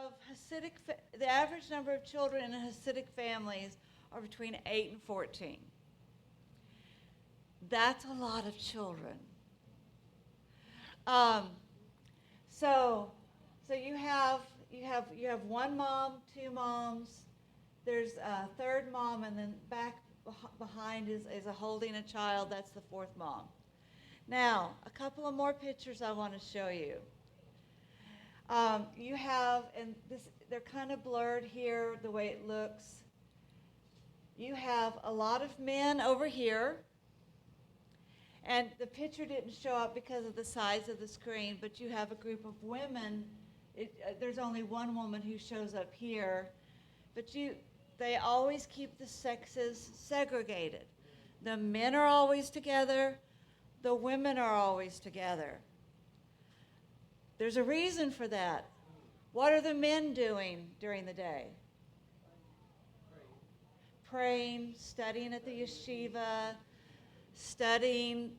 of the average number of children in Hasidic families are between 8 and 14. That's a lot of children. So you have one mom, two moms. There's a third mom, and then back behind is a holding a child. That's the fourth mom. Now, a couple of more pictures I want to show you. You have, and they're kind of blurred here the way it looks. You have a lot of men over here. And the picture didn't show up because of the size of the screen, but you have a group of women. There's only one woman who shows up here, but they always keep the sexes segregated. The men are always together, the women are always together. There's a reason for that. What are the men doing during the day? Praying, studying at the yeshiva, studying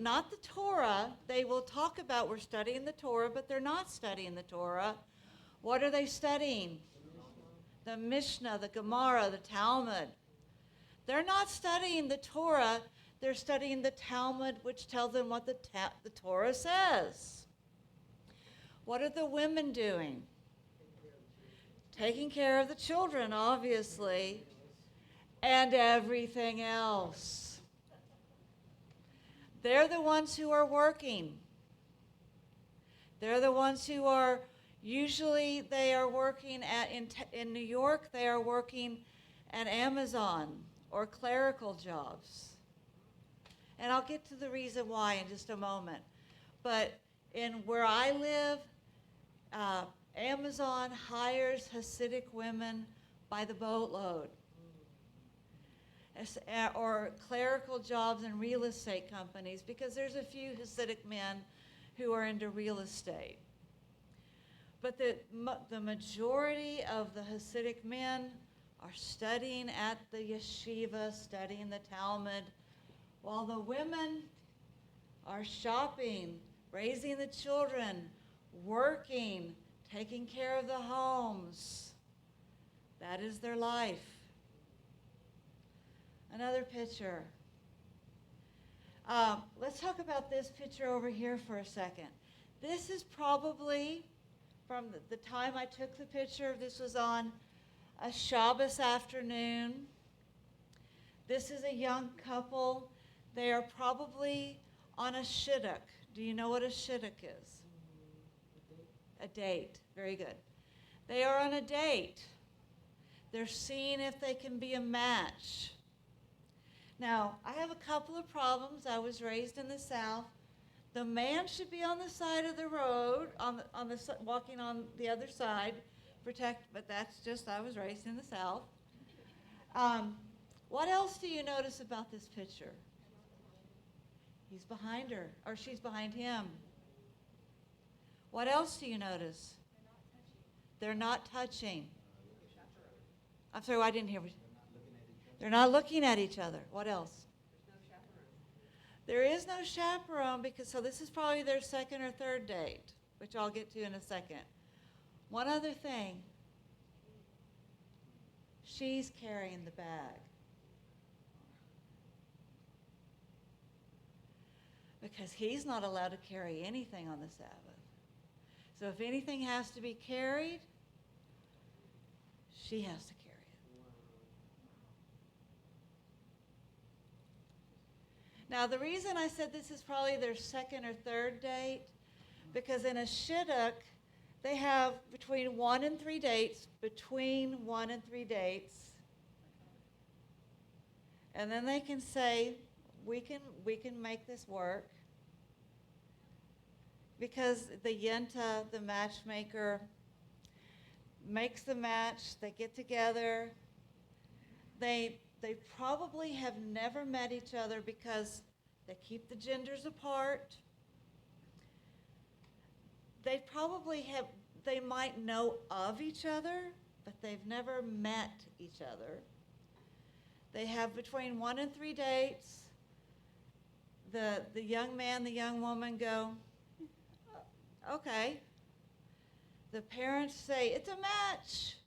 not the Torah. They will talk about we're studying the Torah, but they're not studying the Torah. What are they studying? The Mishnah, the Gemara, the Talmud. They're not studying the Torah. They're studying the Talmud, which tells them what the Torah says. What are the women doing? Taking care of the children, obviously, and everything else. They're the ones who are working. They're the ones who are, usually they are working in New York, they are working at Amazon or clerical jobs. And I'll get to the reason why in just a moment. But in where I live, Amazon hires Hasidic women by the boatload. Or clerical jobs in real estate companies, because there's a few Hasidic men who are into real estate. But the majority of the Hasidic men are studying at the yeshiva, studying the Talmud, while the women are shopping, raising the children, working, taking care of the homes. That is their life. Another picture. Let's talk about this picture over here for a second. This is probably from the time I took the picture. This was on a Shabbos afternoon. This is a young couple. They are probably on a shidduch. Do you know what a shidduch is? A date. Very good. They are on a date. They're seeing if they can be a match. Now, I have a couple of problems. I was raised in the South. The man should be on the side of the road, walking on the other side, but that's just, I was raised in the South. What else do you notice about this picture? He's behind her, or she's behind him. What else do you notice? They're not touching. I'm sorry, I didn't hear. They're not looking at each other. What else? There is no chaperone so this is probably their second or third date, which I'll get to in a second. One other thing. She's carrying the bag. Because he's not allowed to carry anything on the Sabbath. So if anything has to be carried, she has to carry it. Now, the reason I said this is probably their second or third date, because in a shidduch, they have between 1 and 3 dates, and then they can say, we can make this work, because the yenta, the matchmaker, makes the match. They get together. They probably have never met each other because they keep the genders apart. They might know of each other, but they've never met each other. They have between 1 and 3 dates. The young man, the young woman go, okay. the parents say, it's a match.